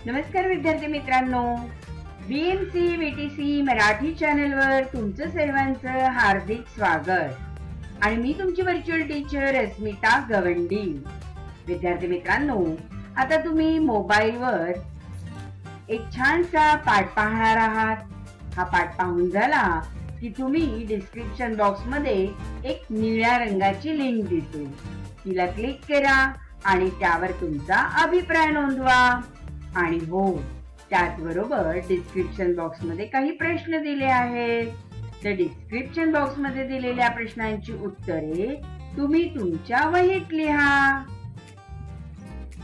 नमस्कार विद्यार्थी मित्रांनो, BMC VTC मराठी चॅनलवर तुमचं सर्वांचं हार्दिक स्वागत आणि मी तुमची व्हर्च्युअल टीचर अस्मिता गवंडी. विद्यार्थी मित्रांनो, आता तुम्ही मोबाईलवर एक छानसा पाठ पाहणार आहात. हा पाठ पाहून झाला की तुम्ही डिस्क्रिप्शन बॉक्स मध्ये एक निळ्या रंगाची लिंक दिसेल, तिला क्लिक करा आणि त्यावर तुमचा अभिप्राय नोंदवा. आणि हो, त्याचबरोबर डिस्क्रिप्शन बॉक्स मध्ये काही प्रश्न दिले आहेत. तर डिस्क्रिप्शन बॉक्स मध्ये दिलेल्या प्रश्नांची उत्तरे तुम्ही तुमच्या वहीत लिहा.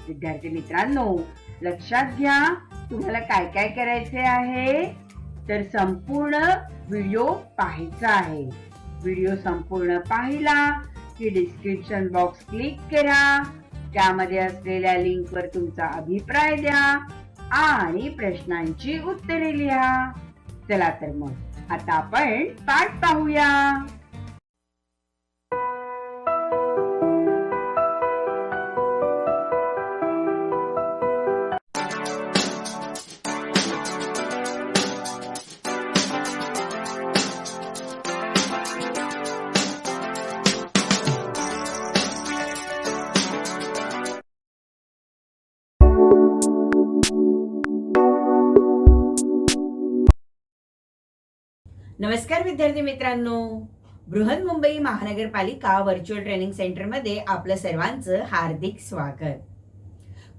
विद्यार्थी मित्रांनो, लक्षात घ्या, तुम्हाला काय काय करायचे आहे. तर संपूर्ण व्हिडिओ पाहायचा आहे. व्हिडिओ संपूर्ण पाहिला की डिस्क्रिप्शन बॉक्स क्लिक करा, त्यामध्ये असलेल्या लिंकवर तुमचा अभिप्राय द्या आणि प्रश्नांची उत्तरे लिहा. चला तर मग आता आपण पाठ पाहूया. नमस्कार विद्यार्थी मित्रांनो, बृहन्मुंबई महानगरपालिका व्हर्च्युअल ट्रेनिंग सेंटर मध्ये आपलं सर्वांचं हार्दिक स्वागत.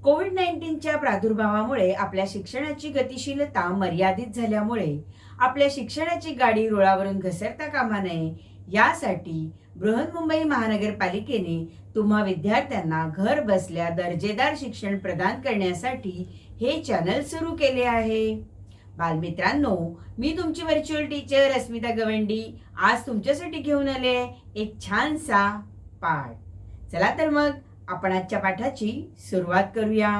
कोविड-19च्या प्रादुर्भावामुळे आपल्या शिक्षणाची गतिशीलता मर्यादित झाल्यामुळे आपल्या शिक्षणाची गाडी रुळावरून घसरता कामा नये, यासाठी बृहन्मुंबई महानगरपालिकेने तुम्हा विद्यार्थ्यांना घर बसल्या दर्जेदार शिक्षण प्रदान करण्यासाठी हे चॅनल सुरू केले आहे. बालमित्रांनो, मी तुमची व्हर्च्युअल टीचर अस्मिता गवंडी आज तुमच्यासाठी घेऊन आले एक छानसा पाठ. चला तर मग आपण आजच्या पाठाची सुरुवात करूया.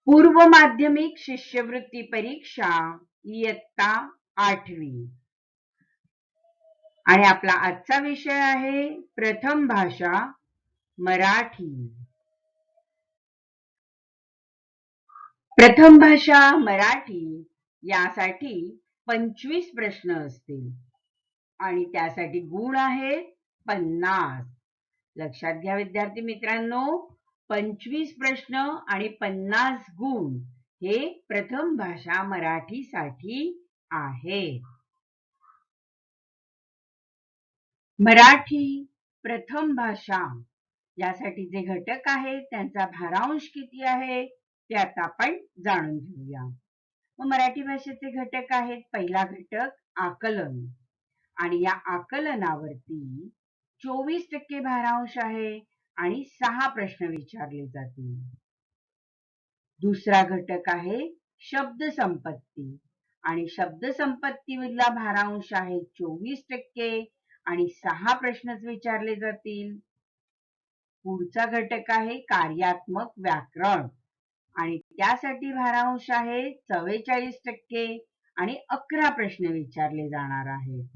पूर्व माध्यमिक शिष्यवृत्ती परीक्षा इयत्ता 8वी आणि आपला आजचा विषय आहे प्रथम भाषा मराठी. प्रथम भाषा मराठी यासाठी 25 प्रश्न असतील आणि त्यासाठी गुण आहेत 50. लक्षात घ्या विद्यार्थी मित्रांनो, 25 प्रश्न आणि 50 गुण हे प्रथम भाषा मराठीसाठी आहेत. मराठी प्रथम भाषा यासाठी जे घटक आहेत त्यांचा भारांश किती आहे ते आता आपण जाणून घेऊया. मराठी भाषेचे घटक आहेत. पहिला घटक आकलन आणि या आकलनावरती 24% भारांश आहे आणि 6 प्रश्न विचारले जातील. दुसरा घटक आहे शब्द संपत्ती आणि शब्द संपत्तीला भारांश आहे 24% आणि 6 प्रश्नच विचारले जातील. पुढचा घटक आहे कार्यात्मक व्याकरण आणि त्यासाठी भारांश आहे 44% आणि 11 प्रश्न विचारले जाणार आहेत.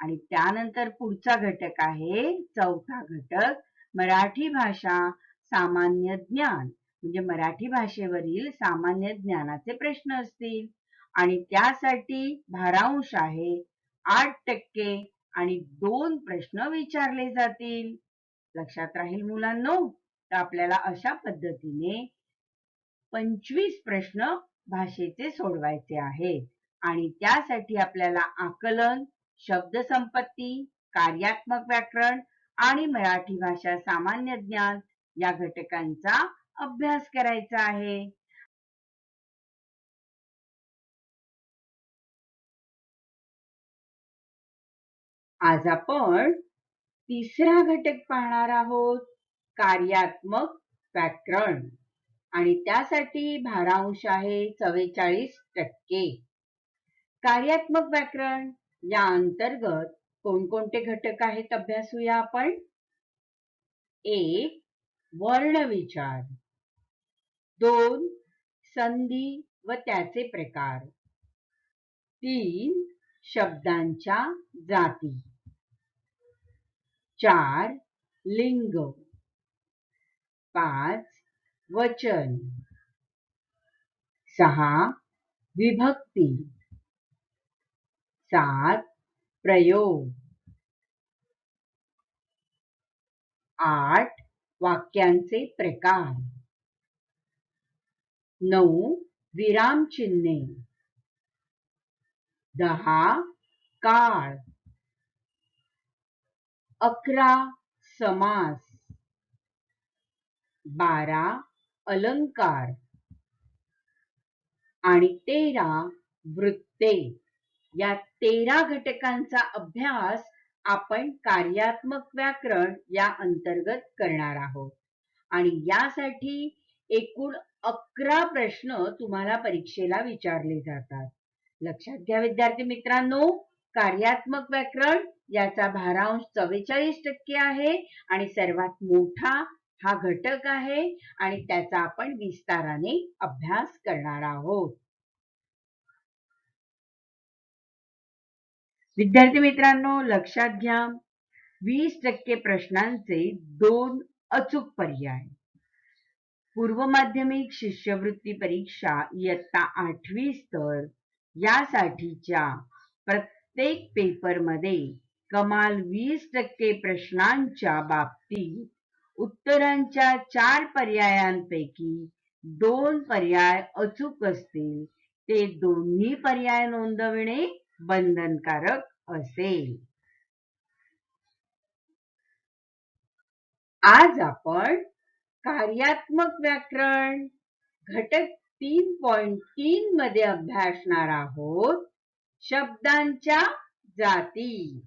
आणि त्यानंतर पुढचा घटक आहे चौथा घटक मराठी भाषा सामान्य ज्ञान, म्हणजे मराठी भाषेवरील सामान्य ज्ञानाचे प्रश्न असतील आणि त्यासाठी भारांश आहे 8% आणि 2 प्रश्न विचारले जातील. लक्षात राहील मुलांनो. तर आपल्याला अशा पद्धतीने 25 प्रश्न भाषेचे सोडवायचे आहेत आणि त्यासाठी आपल्याला आकलन, शब्द संपत्ती, कार्यात्मक व्याकरण आणि मराठी भाषा सामान्य ज्ञान या घटकांचा अभ्यास करायचा आहे. आज आपण तिसरा घटक पाहणार आहोत, कार्यात्मक व्याकरण आणि त्यासाठी भारांश आहे 44%. कार्यात्मक व्याकरण या अंतर्गत कोणकोणते घटक आहेत अभ्यासूया आपण. 1. वर्णविचार. 2. संधी व त्याचे प्रकार. 3 शब्दांच्या जाती, 4 लिंग, 5 वचन, 6 विभक्ती, 7 प्रयोग, 8 वाक्यांचे प्रकार, 9 विरामचिन्हे, 10 काळ, 11 समास, 12 अलंकार आणि 13 वृत्ते. या 13 घटकांचा अभ्यास आपण कार्यात्मक व्याकरण या अंतर्गत करणार आहोत आणि यासाठी एकूण 11 प्रश्न तुम्हाला परीक्षेला विचारले जातात. लक्षात घ्या विद्यार्थी मित्रांनो, कार्यात्मक व्याकरण याचा भारांश 44% आहे आणि सर्वात मोठा हा घटक आहे आणि त्याचा आपण विस्ताराने अभ्यास करणार आहोत. विद्यार्थी मित्रांनो, लक्षात घ्या 20% प्रश्नांचे 2 अचूक पर्याय. पूर्व माध्यमिक शिष्यवृत्ती परीक्षा इयत्ता 8वी स्तर यासाठीच्या प्रत्येक पेपरमध्ये कमाल 20% प्रश्नांच्या बाबतीत उत्तरांच्या 4 पर्यायांपैकी 2 पर्याय अचूक असतील ते दोन्ही पर्याय नोंदविणे बंधनकारक असेल. आज आपण कार्यात्मक व्याकरण घटक 3.3 मध्ये अभ्यासणार आहोत शब्दांच्या जाती.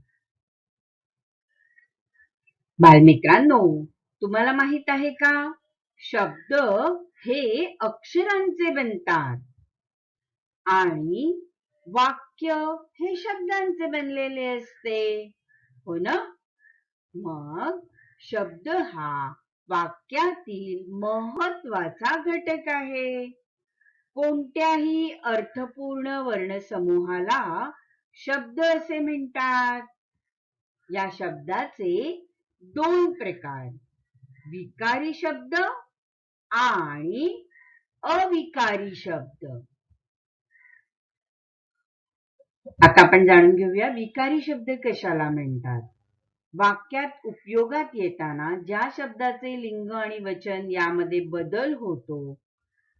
बालमित्रांनो, तुम्हाला माहित आहे का, शब्द हे अक्षरांचे बनतात आणि वाक्य हे शब्दांचे बनलेले असते, हो ना? मग शब्द हा वाक्यातील महत्वाचा घटक आहे. कोणत्याही अर्थपूर्ण वर्णसमूहाला शब्द असे म्हणतात. या शब्दाचे 2 प्रकार, विकारी शब्द आणि अविकारी शब्द. आता आपण जाणून घेऊया विकारी शब्द कशाला म्हणतात. वाक्यात उपयोगात येताना ज्या शब्दाचे लिंग आणि वचन यामध्ये बदल होतो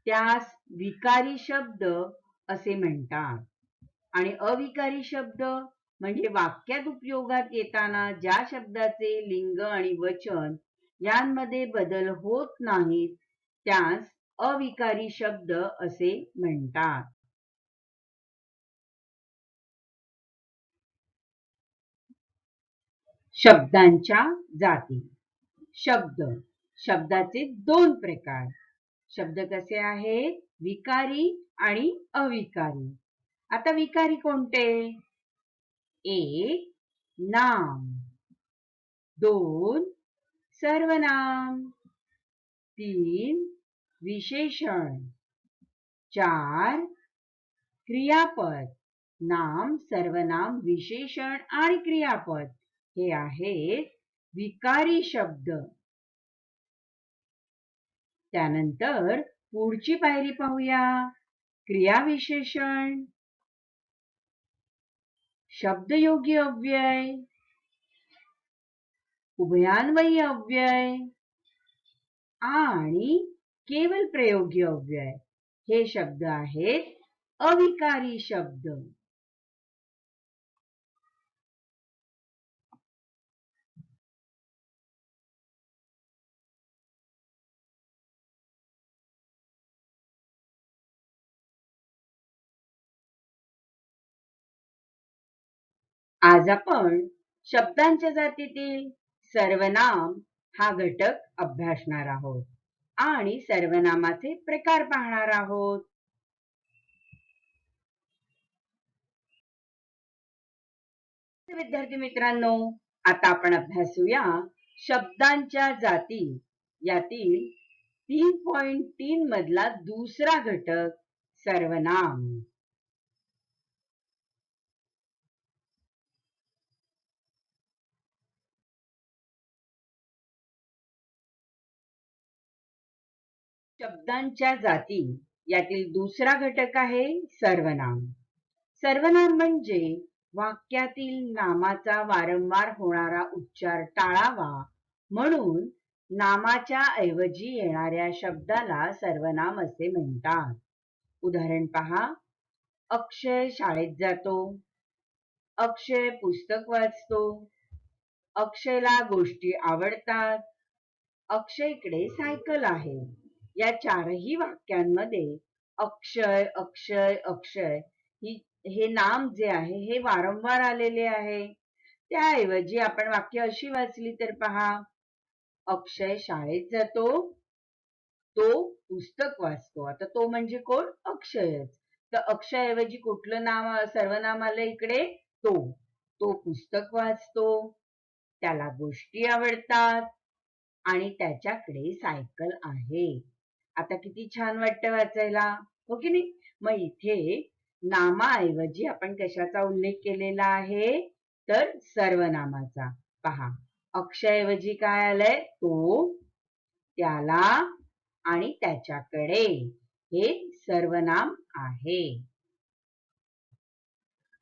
त्यास विकारी शब्द असे म्हणतात आणि अविकारी शब्द म्हणजे वाक्यात उपयोगात येताना ज्या शब्दाचे लिंग आणि वचन यांमध्ये बदल होत नाहीत त्यास अविकारी शब्द असे म्हणतात. शब्दांच्या जाती. शब्द, शब्दाचे 2 प्रकार. शब्द कसे आहेत, विकारी आणि अविकारी. आता विकारी कोणते? 1 नाम, 2 सर्वनाम, 3 विशेषण, 4 क्रियापद. नाम, सर्वनाम, विशेषण आणि क्रियापद हे आहेत विकारी शब्द. त्यानंतर पुढची पायरी पाहूया, क्रियाविशेषण, शब्दयोगी अव्यय, उभयान्वयी अव्यय आणि केवल प्रयोगी अव्यय हे शब्द आहेत अविकारी शब्द. आज आपण शब्दांच्या जातीतील सर्वनाम हा घटक अभ्यासणार आहोत आणि सर्वनामाचे प्रकार पाहणार आहोत. विद्यार्थी मित्रांनो, आता आपण अभ्यासूया शब्दांच्या जाती यातील 3.3 मधला दुसरा घटक सर्वनाम. शब्दांच्या जाती यातील दुसरा घटक आहे सर्वनाम. सर्वनाम म्हणजे वाक्यातील नामाचा वारंवार होणारा उच्चार टाळावा म्हणून नामाच्या ऐवजी येणाऱ्या शब्दाला सर्वनाम असे म्हणतात. उदाहरण पहा. अक्षय शाळेत जातो. अक्षय पुस्तक वाचतो. अक्षयला गोष्टी आवडतात. अक्षयकडे सायकल आहे. या चारही वाक्यांमध्ये अक्षय अक्षय अक्षय हे नाम जे आहे हे वारंवार आलेले आहे. त्याऐवजी आपण वाक्य अशी वाचली तर पहा. अक्षय शाळेत जातो. तो पुस्तक वाचतो. आता तो म्हणजे कोण? अक्षयच. तर अक्षय ऐवजी कुठलं नाम सर्वनाम आलं इकडे? तो. तो पुस्तक वाचतो. त्याला गोष्टी आवडतात आणि त्याच्याकडे सायकल आहे. आता किती छान वाटतं वाचायला, हो की नाही? मग इथे नामाऐवजी आपण कशाचा उल्लेख केलेला आहे? तर सर्वनामाचा. पहा, अक्षयऐवजी काय आलंय? तो, त्याला आणि त्याच्याकडे हे सर्वनाम आहे.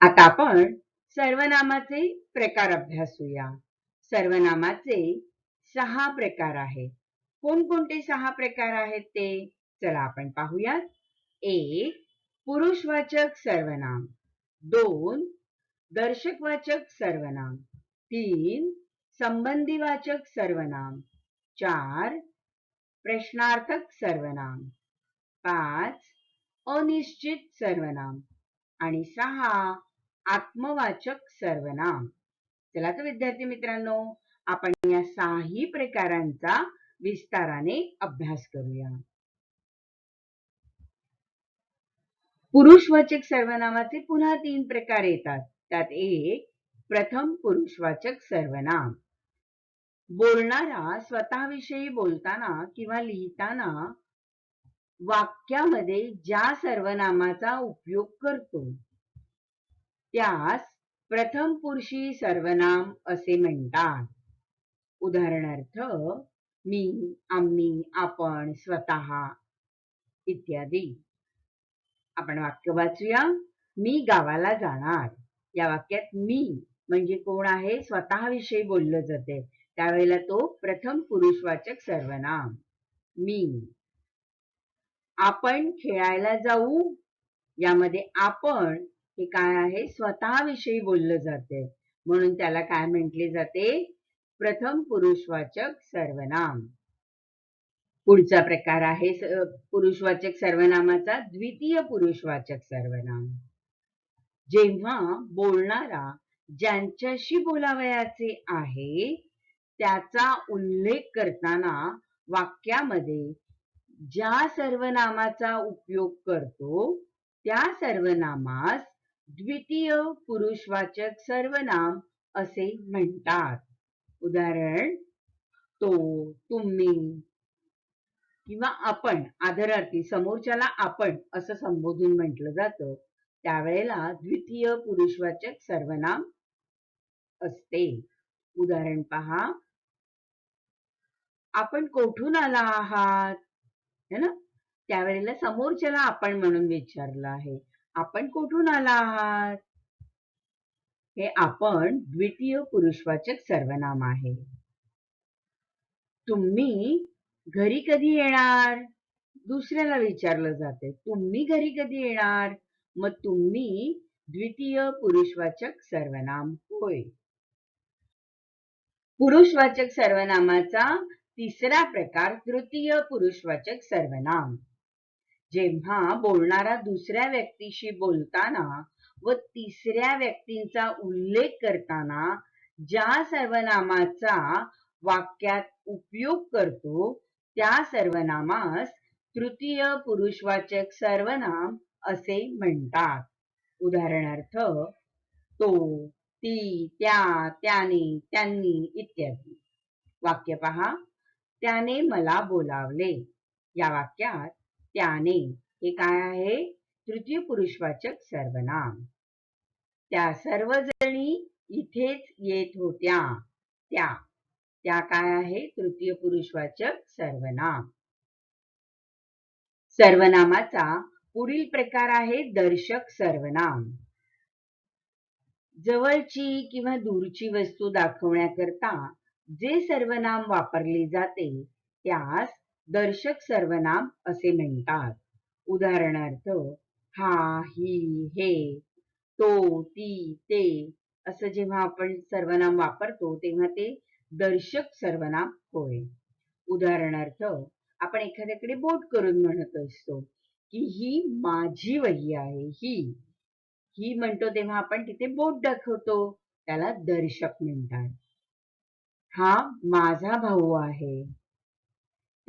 आता आपण सर्वनामाचे प्रकार अभ्यासूया. सर्वनामाचे 6 प्रकार आहेत. कोणकोणते 6 प्रकार आहेत ते? चला आपण पाहूयात. 1. पुरुषवाचक सर्वनाम. 2. दर्शकवाचक सर्वनाम. 3. संबंधीवाचक सर्वनाम. 4. प्रश्नार्थक सर्वनाम. 5. अनिश्चित सर्वनाम आणि 6. आत्मवाचक सर्वनाम. चला तर विद्यार्थी मित्रांनो, आपण या 6ही प्रकारांचा विस्ताराने अभ्यास करूया. पुरुषवाचक सर्वनामाचे पुन्हा 3 प्रकार येतात. त्यात एक प्रथम पुरुषवाचक सर्वनाम. बोलणारा स्वतःविषयी बोलताना किंवा लिहिताना वाक्यामध्ये ज्या सर्वनामाचा उपयोग करतो त्यास प्रथम पुरुषी सर्वनाम असे म्हणतात. उदाहरणार्थ मी, आम्ही, आपण, स्वतः इत्यादी. आपण वाक्य वाचूया. मी गावाला जाणार. या वाक्यात मी म्हणजे कोण आहे? स्वतःविषयी बोललं जाते. त्यावेळेला तो प्रथम पुरुषवाचक सर्वनाम मी. आपण खेळायला जाऊ. यामध्ये आपण हे काय आहे? स्वतःविषयी बोललं जाते म्हणून त्याला काय म्हटले जाते? प्रथम पुरुषवाचक सर्वनाम. पुढचा प्रकार आहे पुरुषवाचक सर्वनामाचा द्वितीय पुरुषवाचक सर्वनाम. जेव्हा बोलणारा ज्यांच्याशी बोलावयाचे आहे त्याचा उल्लेख करताना वाक्यामध्ये ज्या सर्वनामाचा उपयोग करतो त्या सर्वनामास द्वितीय पुरुषवाचक सर्वनाम असे म्हणतात. उदाहरण तो, तुम्ही किंवा आपण आदरार्थी समोरच्याला आपण असं संबोधून म्हटलं जातं त्यावेळेला द्वितीय पुरुषवाचक सर्वनाम असते. उदाहरण पहा. आपण कोठून आला आहात? है ना? त्यावेळेला समोरच्याला आपण म्हणून विचारलं आहे. आपण कुठून आला आहात? हे आपण द्वितीय पुरुषवाचक सर्वनाम आहे. तुम्ही घरी कधी येणार? दुसऱ्याला विचारलं जाते. तुम्ही घरी कधी येणार? मग तुम्ही द्वितीय पुरुषवाचक सर्वनाम होय. पुरुषवाचक सर्वनामाचा तिसरा प्रकार तृतीय पुरुषवाचक सर्वनाम. जेव्हा बोलणारा दुसऱ्या व्यक्तीशी बोलताना व तिसऱ्या व्यक्तींचा उल्लेख करताना ज्या सर्वनामाचा वाक्यात उपयोग करतो त्या सर्वनामास तृतीय पुरुषवाचक सर्वनाम असे म्हणतात. उदाहरणार्थ तो, ती, त्या, त्याने, त्यांनी इत्यादी. वाक्य पहा. त्याने मला बोलावले. या वाक्यात त्याने हे काय आहे? तृतीय पुरुषवाचक सर्वनाम. त्या सर्वजणी इथेच येत होत्या. त्या काय आहे? तृतीय पुरुषवाचक सर्वनाम. सर्वनामाचा पुढील प्रकार आहे दर्शक सर्वनाम. जवळची किंवा दूरची वस्तू दाखवण्याकरता जे सर्वनाम वापरले जाते त्यास दर्शक सर्वनाम असे म्हणतात. उदाहरणार्थ हा, ही, हे, तो, ती, ते असं जेव्हा आपण सर्वनाम वापरतो तेव्हा ते दर्शक सर्वनाम होय. उदाहरणार्थ आपण एखाद्याकडे बोट करून म्हणत असतो की ही माझी वही आहे. ही म्हणतो तेव्हा आपण तिथे बोट दाखवतो, त्याला दर्शक म्हणतात. हा माझा भाऊ आहे.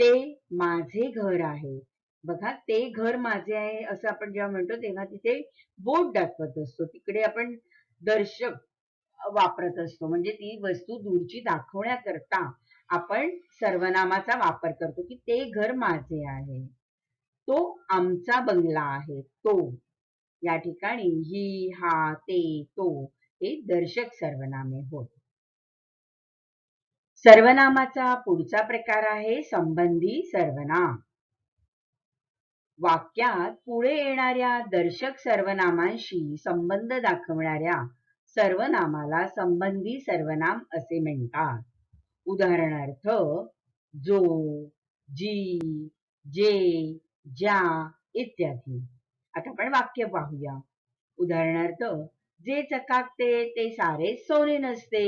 ते माझे घर आहे. बघा, ते घर माझे आहे असं आपण जेव्हा म्हणतो तेव्हा तिथे बोट दाखवत असतो, तिकडे आपण दर्शक वापरत असतो. म्हणजे ती वस्तू दूरची दाखवण्याकरता आपण सर्वनामाचा वापर करतो की ते घर माझे आहे. तो आमचा बंगला आहे. तो, या ठिकाणी ही, हा, ते, तो हे दर्शक सर्वनामे होत. सर्वनामाचा पुढचा प्रकार आहे संबंधी सर्वनाम. वाक्यात पुढे येणाऱ्या दर्शक सर्वनामांशी संबंध दाखवणाऱ्या सर्वनामाला संबंधी सर्वनाम असे म्हणतात. उदाहरणार्थ जो, जी, जे, ज्या इत्यादी. आता आपण वाक्य पाहूया. उदाहरणार्थ जे चकाकते ते सारे सोने नसते.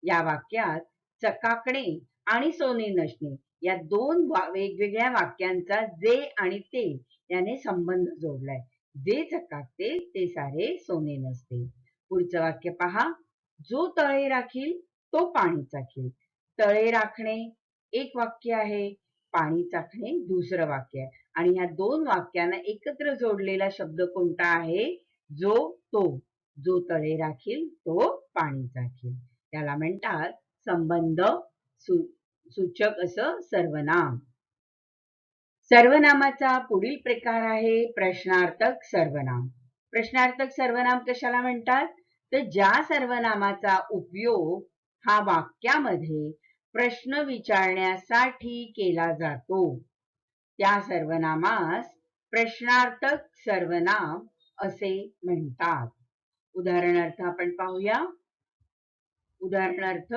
या वाक्यात चकाकणे आणि सोने नसणे या दोन वेगवेगळ्या वाक्यांचा जे आणि ते याने संबंध जोडलाय. जे चकाकते ते सारे सोने नसते. पुढचं वाक्य पहा. जो तळे राखील तो पाणी चाखील. तळे राखणे एक वाक्य आहे, पाणी चाखणे दुसरं वाक्य आहे. आणि ह्या दोन वाक्यांना एकत्र जोडलेला शब्द कोणता आहे? जो, तो. जो तळे राखील तो पाणी चाखील. त्याला म्हणतात संबंध सूचक असं सर्वनाम. सर्वनामाचा पुढील प्रकार आहे प्रश्नार्थक सर्वनाम. प्रश्नार्थक सर्वनाम कशाला म्हणतात? तर ज्या सर्वनामाचा उपयोग हा वाक्यामध्ये प्रश्न विचारण्यासाठी केला जातो त्या सर्वनामास प्रश्नार्थक सर्वनाम असे म्हणतात. उदाहरणार्थ आपण पाहूया. उदाहरणार्थ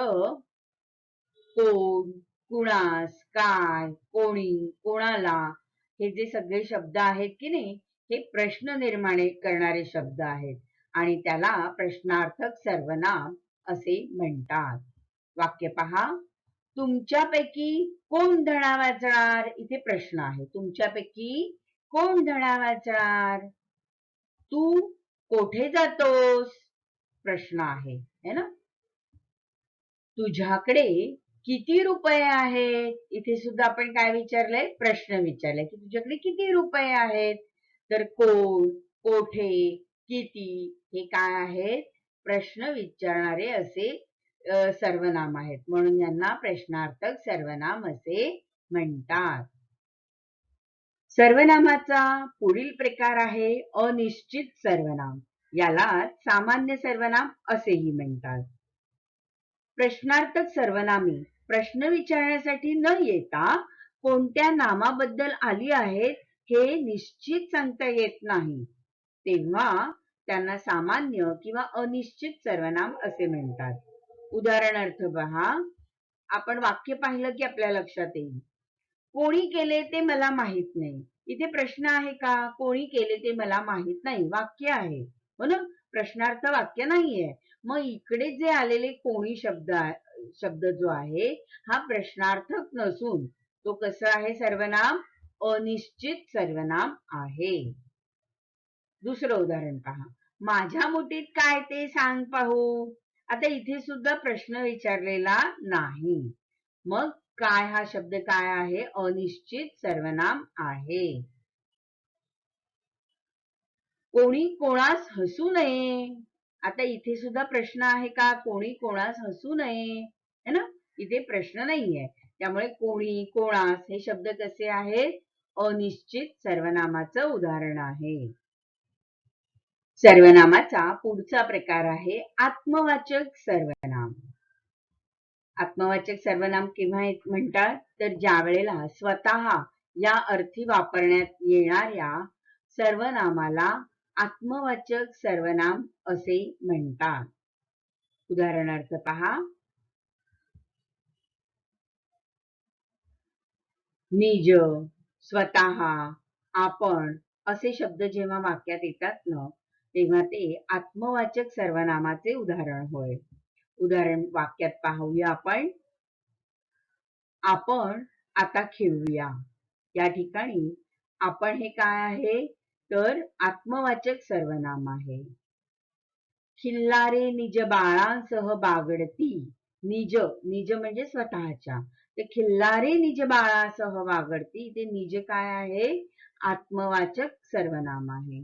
कोण, कुणास, काय, कोणी, कोणाला हे जे सगळे शब्द आहेत की नाही हे प्रश्न निर्माण करणारे शब्द आहेत आणि त्याला प्रश्नार्थक सर्वनाम असे म्हणतात. वाक्य पहा. तुमच्यापैकी कोण धडा वाचणार? इथे प्रश्न आहे. तुमच्यापैकी कोण धडा वाचणार? तू कोठे जातोस? प्रश्न आहे है ना. तुझ्याकडे किती रुपये आहेत? इथे सुद्धा आपण काय विचारलंय? प्रश्न विचारलाय की तुझ्याकडे किती रुपये आहेत? तर कोण, कोठे, किती हे काय आहेत? प्रश्न विचारणारे असे सर्वनाम आहेत. म्हणून यांना प्रश्नार्थक सर्वनाम असे म्हणतात. सर्वनामाचा पुढील प्रकार आहे अनिश्चित सर्वनाम. याला सामान्य सर्वनाम असेही म्हणतात. प्रश्नार्थक सर्वनामे प्रश्न विचारण्यासाठी न येता कोणत्या नामाबद्दल आली आहेत हे निश्चित सांगता येत नाही, तेव्हा त्यांना सामान्य किंवा अनिश्चित सर्वनाम असे म्हणतात. उदाहरणार्थ पहा. आपण वाक्य पाहिलं की आपल्या लक्षात येईल. कोणी केले ते मला माहित नाही. इथे प्रश्न आहे का? कोणी केले ते मला माहित नाही वाक्य आहे हो ना, प्रश्नार्थ वाक्य नाहीये. मग इकडे जे आलेले कोणी शब्द जो आहे हा प्रश्नार्थक नसून तो कसा आहे? सर्वनाम अनिश्चित सर्वनाम आहे. दुसरं उदाहरण पहा. माझ्या मुठीत काय ते सांग पाहू. आता इथे सुद्धा प्रश्न विचारलेला नाही. मग काय हा शब्द काय आहे? अनिश्चित सर्वनाम आहे. कोणी कोणास हसू नये. आता इथे सुद्धा प्रश्न आहे का? कोणी कोणास हसू नये है ना. इथे प्रश्न नाहीये, त्यामुळे कोणी, कोणास हे शब्द कसे आहेत? अनिश्चित सर्वनामाचं उदाहरण आहे. सर्वनामाचा पुढचा प्रकार आहे आत्मवाचक सर्वनाम. आत्मवाचक सर्वनाम केव्हा म्हणतात? तर ज्या वेळेला स्वतः या अर्थी वापरण्यात येणाऱ्या सर्वनामाला आत्मवाचक सर्वनाम असे म्हणतात. उदाहरणार्थ पहा, निज, स्वतः, आपण असे शब्द जेव्हा वाक्यात येतात ना, तेव्हा ते आत्मवाचक सर्वनामाचे उदाहरण होय. उदाहरण वाक्यात पाहूया आपण आता खेळूया. या ठिकाणी आपण हे काय आहे तर आत्मवाचक सर्वनाम आहे. खिल्लारे निज बाळांसह बागडती. निज निज म्हणजे स्वतःच्या. ते खिल्लारे निज बाळासह बागडती, ते निज काय आहे आत्मवाचक सर्वनाम आहे.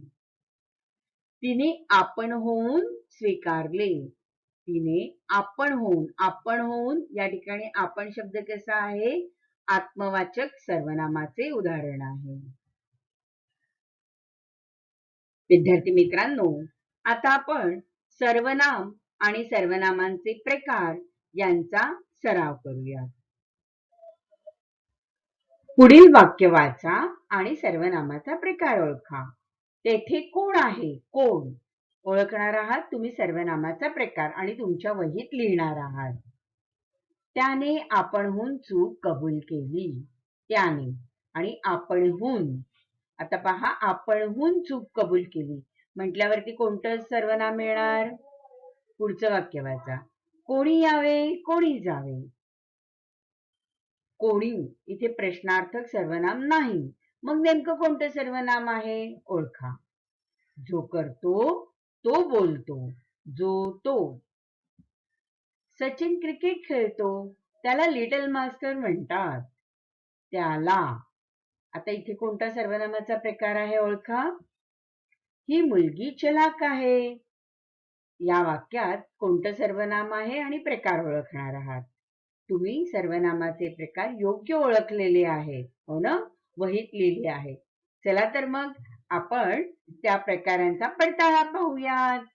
तिने आपण होऊन स्वीकारले. तिने आपण होऊन या ठिकाणी आपण शब्द कसा आहे आत्मवाचक सर्वनामाचे उदाहरण आहे. विद्यार्थी मित्रांनो, आता आपण सर्वनाम आणि सर्वनामांचे प्रकार यांचा सराव करूया. पुढील वाक्य वाचा आणि सर्वनामाचा प्रकार ओळखा. तेथे कोण आहे? कोण ओळखणार आहात तुम्ही सर्वनामाचा प्रकार आणि तुमच्या वहीत लिहिणार आहात. त्याने आपणहून चूक कबूल केली. त्याने आणि आपणहून. आता पहा, आपणहून चूक कबूल केली म्हटल्यावरती कोणतं सर्वनाम मिळणार? पुढचं वाक्य वाचा. कोणी यावे, कोणी जावे. कोणी इथे प्रश्नार्थक सर्वनाम नाही. मग नेमकं कोणतं सर्वनाम आहे ओळखा. जो करतो तो बोलतो. जो तो. सचिन क्रिकेट खेळतो, त्याला लिटल मास्टर म्हणतात. त्याला. आता इथे कोणता सर्वनामाचा प्रकार आहे ओळखा. ही मुलगी चलाक आहे. या वाक्यात कोणतं सर्वनाम आहे आणि प्रकार ओळखणार आहात. तुम्ही सर्वनामाचे प्रकार योग्य ओळखलेले आहेत, हो ना, वहीत लिहिले आहे. चला तर मग आपण त्या प्रकारांचा पडताळा पाहूयात.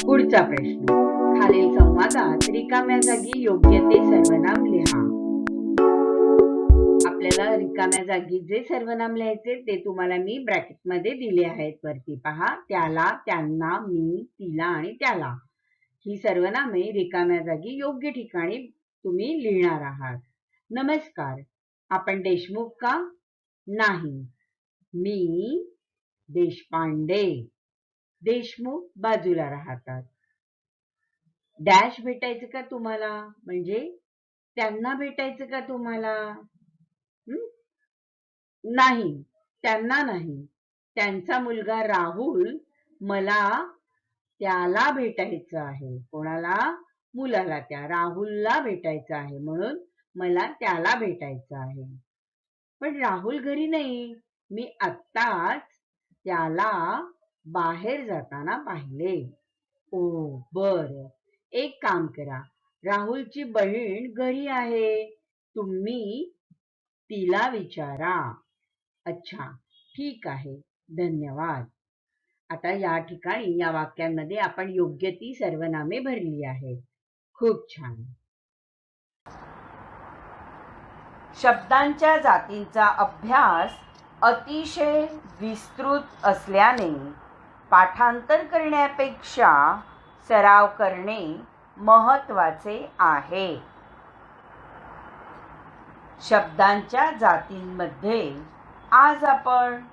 पुढचा प्रश्न. खालील संवादात रिकाम्या जागी योग्य ते सर्वनाम लिहा. आपल्याला रिकाम्या जागी जे सर्वनाम लिहायचे ते तुम्हाला मी ब्रॅकेट मध्ये दिले आहेत. वरती पहा, त्याला, त्यांना, मी, तिला आणि त्याला ही सर्वनामे रिकाम्या जागी योग्य ठिकाणी तुम्ही लिहिणार आहात. नमस्कार, आपण देशमुख का? नाही, मी देशपांडे. देशमुख बाजूला राहतात. डॅश भेटायचं का तुम्हाला? म्हणजे त्यांना भेटायचं का तुम्हाला? नाही, त्यांना नाही. त्यांचा मुलगा राहुल, मला त्याला भेटायचं आहे. कोणाला? मुलाला, त्या राहुलला भेटायचं आहे, म्हणून मला त्याला भेटायचं आहे. पण राहुल घरी नाही, मी आत्ताच त्याला बाहेर जाताना पाहिले. ओ बरं, एक काम करा, राहुलची बहीण घरी आहे, तुम्ही तिला विचारा. अच्छा, ठीक आहे, धन्यवाद. आता या ठिकाणी या वाक्यांमध्ये आपण योग्य ती सर्वनामे भरली आहेत. खूप छान. शब्दांच्या जातींचा अभ्यास अतिशय विस्तृत असल्याने पाठांतर करण्यापेक्षा सराव करणे महत्त्वाचे आहे. शब्दांच्या जातींमध्ये आज आपण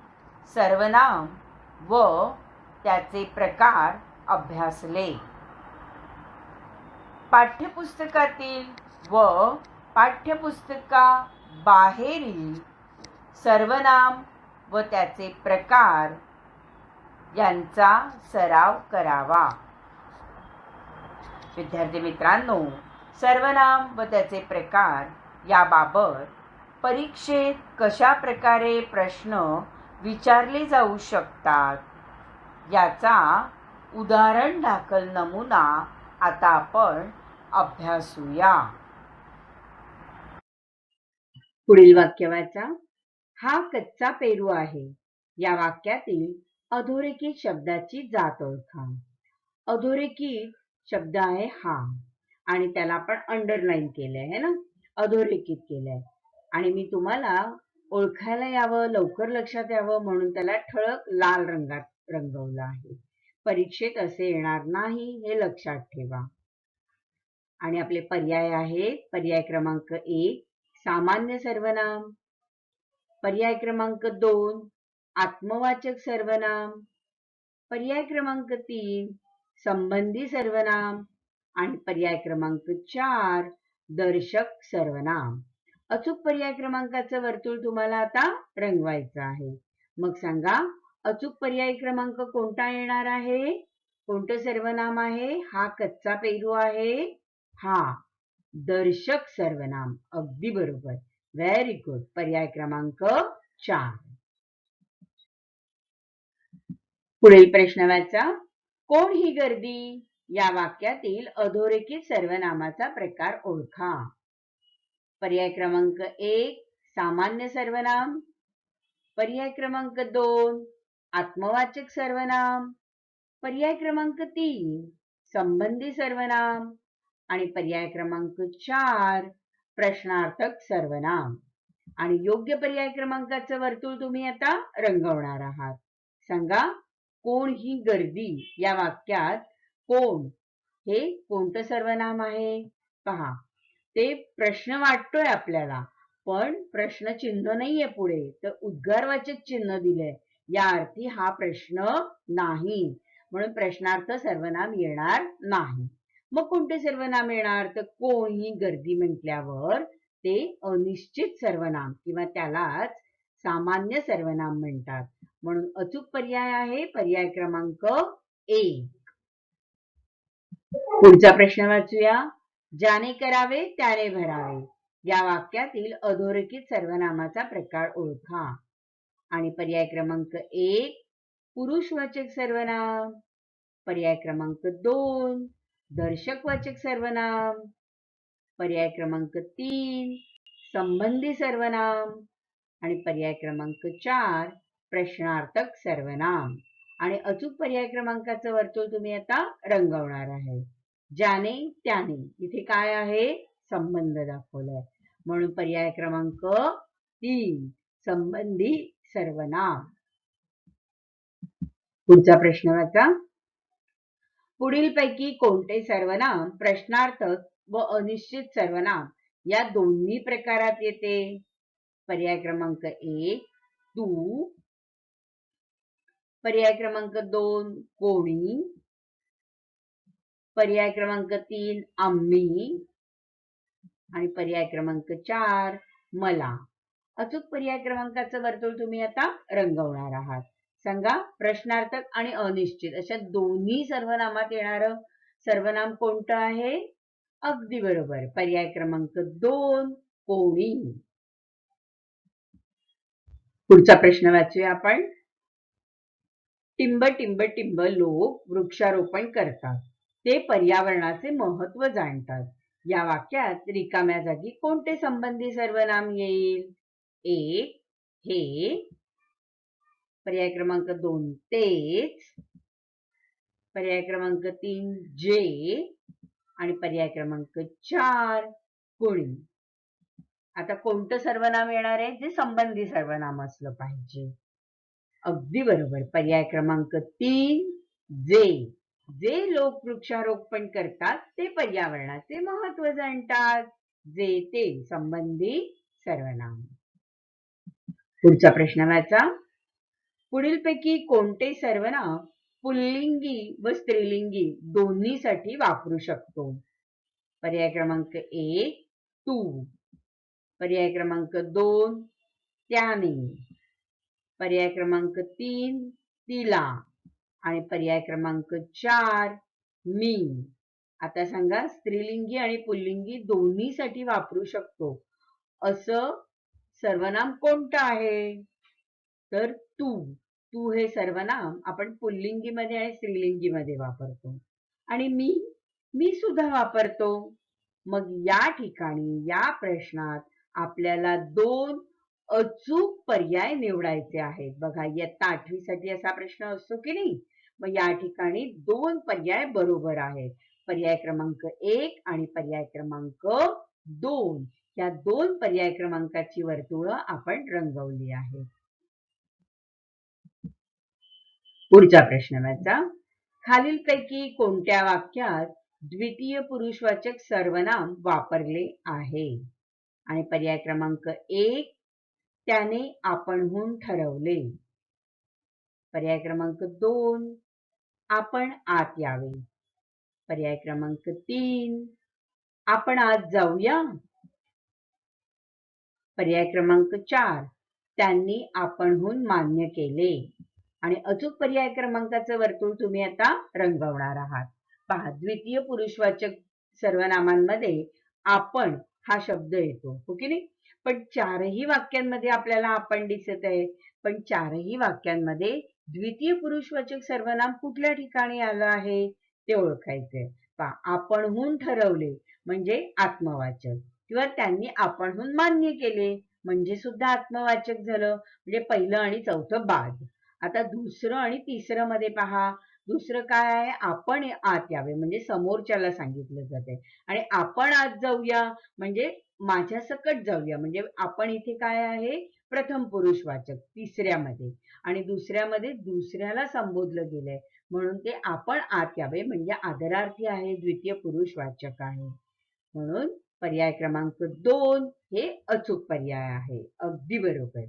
सर्वनाम व त्याचे प्रकार अभ्यासले. पाठ्यपुस्तकातील व पाठ्यपुस्तकाबाहेरील सर्वनाम व त्याचे प्रकार यांचा सराव करावा. विद्यार्थी मित्रांनो, सर्वनाम व त्याचे प्रकार याबाबत परीक्षेत कशा प्रकारे प्रश्न विचारले जाऊ शकतात याचा उदाहरण दाखल नमुना आता आपण अभ्यासूया. पुढील वाक्य वाचा. हा कच्चा पेरू आहे. या वाक्यातील अधोरेखित शब्दाची जात ओळखा. अधोरेखित शब्द आहे हा आणि त्याला आपण अंडरलाईन केलंय है ना, अधोरेखित केलंय. आणि मी तुम्हाला ओळखायला यावं, लवकर लक्षात यावं म्हणून त्याला ठळक लाल रंगात रंगवलं आहे. परीक्षेत असे येणार नाही हे लक्षात ठेवा. आणि आपले पर्याय आहेत. पर्याय क्रमांक 1 सामान्य सर्वनाम, पर्याय क्रमांक 2 आत्मवाचक सर्वनाम, पर्याय क्रमांक 3 संबंधी सर्वनाम आणि पर्याय क्रमांक 4 दर्शक सर्वनाम. अचूक पर्याय क्रमांकाचं वर्तुळ तुम्हाला आता रंगवायचं आहे. मग सांगा, अचूक पर्याय क्रमांक कोणता येणार आहे? कोणतं सर्वनाम आहे? हा कच्चा पेरू आहे. हा दर्शक सर्वनाम. अगदी बरोबर. Very good. पर्याय क्रमांक 4. पुढील प्रश्न वाचा. कोण ही गर्दी? या वाक्यातील अधोरेखित सर्वनामाचा प्रकार ओळखा. पर्याय क्रमांक 1 सामान्य सर्वनाम, पर्याय क्रमांक 2 आत्मवाचक सर्वनाम, पर्याय क्रमांक 3 संबंधी सर्वनाम आणि पर्याय क्रमांक 4 प्रश्नार्थक सर्वनाम. आणि योग्य पर्याय क्रमांकाचं वर्तुळ तुम्ही आता रंगवणार आहात. सांगा, कोण ही गर्दी या वाक्यात कोण हे कोणतं सर्वनाम आहे? पहा, ते प्रश्न वाटतोय आपल्याला, पण प्रश्न चिन्ह नाहीये पुढे, तर उद्गारवाचक चिन्ह दिलंय. या अर्थी हा प्रश्न नाही, म्हणून प्रश्नार्थ सर्वनाम येणार नाही. मग कोणते सर्वनाम येणार? तर कोण ही गर्दी म्हटल्यावर ते अनिश्चित सर्वनाम किंवा त्यालाच सामान्य सर्वनाम म्हणतात. म्हणून अचूक पर्याय आहे पर्याय क्रमांक 1. पुढचा प्रश्न वाचूया. ज्याने करावे त्याने भरावे या वाक्यातील अधोरेखित सर्वनामाचा प्रकार ओळखा. आणि पर्याय क्रमांक 1 पुरुषवाचक सर्वनाम, पर्याय क्रमांक 2 दर्शकवाचक सर्वनाम, पर्याय क्रमांक 3 संबंधी सर्वनाम आणि पर्याय क्रमांक 4 प्रश्नार्थक सर्वनाम. आणि अचूक पर्याय क्रमांकाचं वर्तुळ तुम्ही आता रंगवणार आहे. ज्याने त्याने, इथे काय आहे? संबंध दाखवलाय, म्हणून पर्याय क्रमांक 3 संबंधी सर्वनाम. पुढचा प्रश्न वाचा. पुढीलपैकी कोणते सर्वनाम प्रश्नार्थक व अनिश्चित सर्वनाम या दोन्ही प्रकारात येते? पर्याय क्रमांक 1 तू, पर्याय क्रमांक 2 कोणी, पर्याय क्रमांक 3 आम्ही आणि पर्याय क्रमांक 4 मला. अचूक पर्याय क्रमांकाचं वर्तुळ तुम्ही आता रंगवणार आहात. सांगा, प्रश्नार्थक आणि अनिश्चित अशा दोन्ही सर्वनामात येणारं सर्वनाम कोणतं आहे? अगदी बरोबर, पर्याय क्रमांक 2 कोणी. पुढचा प्रश्न वाचूया आपण. टिंब टिंब टिंब लोक वृक्षारोपण करतात, ते पर्यावरणाचे महत्व जाणतात. या वाक्यात रिकाम्या जागी कोणते संबंधी सर्वनाम येईल? 1 हे, पर्याय क्रमांक 2 तेच, पर्याय क्रमांक 3 जे आणि पर्याय क्रमांक 4 कोणी. आता कोणतं सर्वनाम येणार आहे? जे संबंधी सर्वनाम असलं पाहिजे. अगदी बरोबर. पर्याय क्रमांक 3 जे. जे लोक वृक्षारोपण करतात ते पर्यावरणाचे महत्व जाणतात. जे ते संबंधी सर्वनाम. पुढचा प्रश्न वाचा. पुढीलपैकी कोणते सर्वनाम पुल्लिंगी व स्त्रीलिंगी दोन्हीसाठी वापरू शकतो? पर्याय क्रमांक 1 तू, पर्याय क्रमांक 2 त्याने, पर्याय क्रमांक 3 तिला आणि पर्याय क्रमांक 4 मी. आता सांगा, स्त्रीलिंगी आणि पुल्लिंगी दोन्हीसाठी वापरू शकतो असं सर्वनाम कोणतं आहे? तर तू. तू हे सर्वनाम आपण पुल्लिंगीमध्ये आणि स्त्रीलिंगीमध्ये वापरतो. आणि मी सुद्धा वापरतो. मग या ठिकाणी या प्रश्नात आपल्याला 2 अचूक पर्याय निवडायचे आहेत. बघा, इयत्ता 8वी साठी असा प्रश्न असतो की नाही? मग या ठिकाणी 2 पर्याय बरोबर आहेत. पर्याय क्रमांक 1 आणि पर्याय क्रमांक 2. या 2 पर्याय क्रमांकाची वर्तुळं आपण रंगवली आहेत. पुढचा प्रश्न वाचा. खालीलपैकी कोणत्या वाक्यात द्वितीय पुरुषवाचक सर्वनाम वापरले आहे? आणि पर्याय क्रमांक 1 त्याने आपणहून ठरवले, पर्याय क्रमांक 2 आपण आत यावे, पर्याय क्रमांक 3 आपण आत जाऊया, पर्याय क्रमांक 4 त्यांनी आपणहून मान्य केले. आणि अचूक पर्याय क्रमांकाचं वर्तुळ तुम्ही आता रंगवणार आहात. पहा, द्वितीय पुरुषवाचक सर्वनामांमध्ये आपण हा शब्द येतो, हो की नाही? पण 4ही वाक्यांमध्ये आपल्याला आपण दिसत आहे. पण 4ही वाक्यांमध्ये द्वितीय पुरुषवाचक सर्वनाम कुठल्या ठिकाणी आलं आहे ते ओळखायचंय. पहा, आपणहून ठरवले म्हणजे आत्मवाचक, किंवा त्यांनी आपणहून मान्य केले म्हणजे सुद्धा आत्मवाचक झालं. म्हणजे पहिलं आणि चौथं बाद. आता दुसरं आणि तिसरं मध्ये पहा, दुसरं काय आहे? आपण आत यावे म्हणजे समोरच्याला सांगितलं जाते. आणि आपण आत जाऊया म्हणजे माझ्या सकट जाऊया. म्हणजे आपण इथे काय आहे? प्रथम पुरुषवाचक तिसऱ्यामध्ये. आणि दुसऱ्यामध्ये दुसऱ्याला संबोधलं गेलंय म्हणून ते आपण आत यावे म्हणजे आदरार्थी आहे, द्वितीय पुरुषवाचक आहे. म्हणून पर्याय क्रमांक 2 हे अचूक पर्याय आहे. अगदी बरोबर.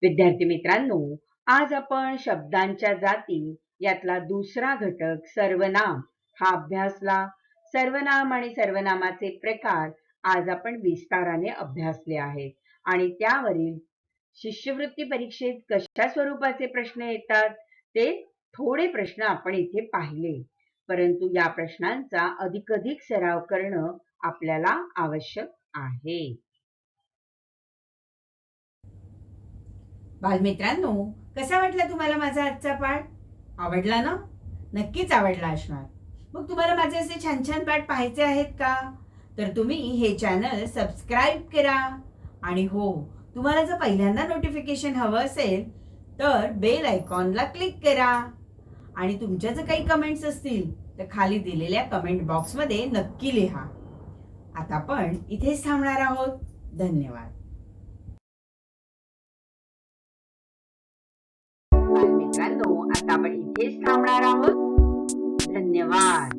विद्यार्थी मित्रांनो, आज आपण शब्दांच्या जाती यातला दुसरा घटक सर्वनाम हा अभ्यासला. सर्वनाम आणि सर्वनामाचे प्रकार आज आपण विस्ताराने अभ्यासले आहेत. आणि त्यावरील शिष्यवृत्ती परीक्षेत कशा स्वरूपाचे प्रश्न येतात ते थोडे प्रश्न आपण इथे पाहिले. परंतु या प्रश्नांचा अधिकाधिक सराव करणं आपल्याला आवश्यक आहे. बालमित्रांनो, कसा वाटला तुम्हाला माझा आजचा पाठ? आवडला ना? नक्कीच आवडला असणार. मग तुम्हाला माझे असे छान छान पाठ पाहायचे आहेत का? तर तुम्ही हे चॅनल सबस्क्राईब करा. आणि हो, तुम्हाला जर पहिल्यांदा नोटिफिकेशन हवं असेल तर बेल आयकॉनला क्लिक करा. आणि तुमच्या जर काही कमेंट्स असतील तर खाली दिलेल्या कमेंट बॉक्समध्ये नक्की लिहा. आता आपण इथेच थांबणार आहोत. धन्यवाद. मित्रांनो, आता आपण इथेच थांबणार आहोत. धन्यवाद.